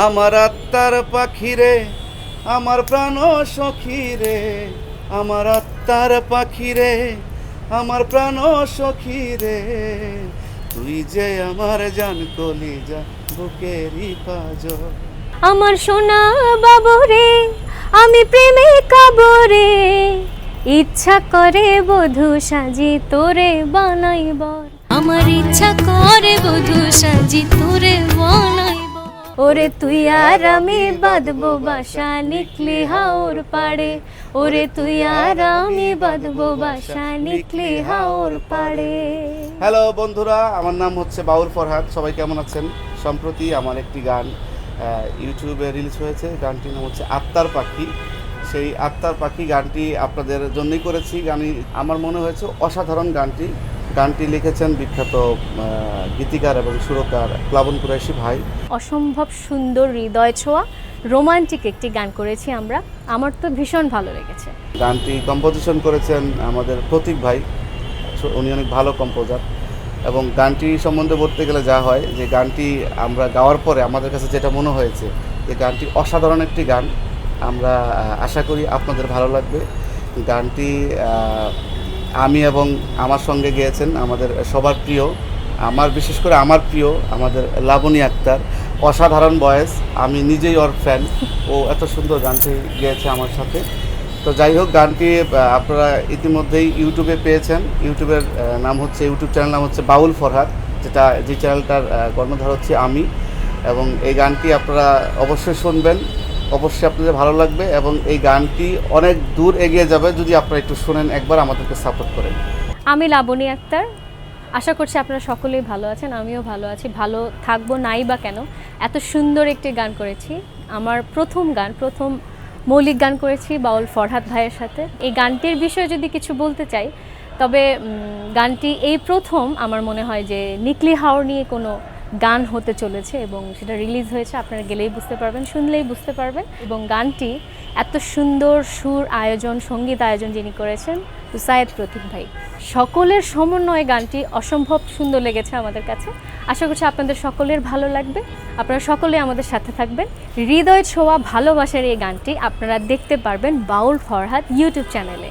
আমার আত্মার পাখি রে, আমার প্রাণ সখী রে, আমার আত্মার পাখি রে, আমার প্রাণ সখী রে, তুই যে আমার জান কলিজা বুকেরই পাঁজর। আমার সোনা বাবু রে, আমি প্রেমে কাবরে, ইচ্ছা করে বধূ সাজি তোরে বানাই বর। আমার ইচ্ছা করে বধূ সাজি তোরে বানাই বর। ওরে তুই আর আমি বাঁধবো বাসা নিকলি হাওর পাড়ে, ওরে তুই আর আমি বাঁধবো বাসা নিকলি হাওর পাড়ে। হ্যালো বন্ধুরা, আমার নাম হচ্ছে বাউল ফরহাদ। সবাই কেমন আছেন? সম্প্রতি আমার একটি গান ইউটিউবে রিলিজ হয়েছে। গানটির নাম হচ্ছে আত্মার পাখি। সেই আত্মার পাখি গানটি আপনাদের জন্যই করেছি। গানটি আমার মনে হয়েছে অসাধারণ। গানটি লিখেছেন বিখ্যাত গীতিকার এবং সুরকার প্লাবন কুরাইশি ভাই। অসম্ভব সুন্দর, হৃদয় ছোঁয়া, রোমান্টিক একটি গান করেছি আমরা। আমার তো ভীষণ ভালো লেগেছে। গানটি কম্পোজিশন করেছেন আমাদের প্রতীক ভাই। উনি অনেক ভালো কম্পোজার। এবং গানটি সম্বন্ধে বলতে গেলে যা হয়, যে গানটি আমরা গাওয়ার পরে আমাদের কাছে যেটা মনে হয়েছে, যে গানটি অসাধারণ একটি গান। আমরা আশা করি আপনাদের ভালো লাগবে। গানটি আমি এবং আমার সঙ্গে গেয়েছেন আমাদের সবার প্রিয়, বিশেষ করে আমার প্রিয় আমাদের লাবণী আক্তার। অসাধারণ ভয়েস, আমি নিজেই ওর ফ্যান। ও এত সুন্দর গানটি গেয়েছে আমার সাথে। তো যাই হোক, গানটি আপনারা ইতিমধ্যেই ইউটিউবে পেয়েছেন। ইউটিউবের ইউটিউব চ্যানেল নাম হচ্ছে বাউল ফরহাদ, যে চ্যানেলটার কর্ণধার হচ্ছে আমি। এবং এই গানটি আপনারা অবশ্যই শুনবেন, অবশ্যই আপনাদের ভালো লাগবে। এবং এই গানটি অনেক দূর এগিয়ে যাবে যদি আপনারা একটু শোনেন, একবার আমাদেরকে সাপোর্ট করেন। আমি লাবণী আক্তার। আশা করছি আপনারা সকলেই ভালো আছেন, আমিও ভালো আছি। ভালো থাকবো নাই বা কেন, এত সুন্দর একটি গান করেছি। আমার প্রথম মৌলিক গান করেছি বাউল ফরহাদ ভাইয়ের সাথে। এই গানটির বিষয়ে যদি কিছু বলতে চাই, তবে গানটি এই প্রথম আমার মনে হয় যে নিকলি হাওর নিয়ে কোনো গান হতে চলেছে, এবং সেটা রিলিজ হয়েছে। আপনারা গেলেই বুঝতে পারবেন, শুনলেই বুঝতে পারবেন। এবং গানটি এত সুন্দর সুর আয়োজন, সঙ্গীত আয়োজন যিনি করেছেন, উসায়েদ প্রতীক ভাই। সকলের সমন্বয়ে গানটি অসম্ভব সুন্দর লেগেছে আমাদের কাছে। আশা করছি আপনাদের সকলের ভালো লাগবে। আপনারা সকলে আমাদের সাথে থাকবেন। হৃদয় ছোঁয়া ভালোবাসার এই গানটি আপনারা দেখতে পারবেন বাউল ফরহাদ ইউটিউব চ্যানেলে।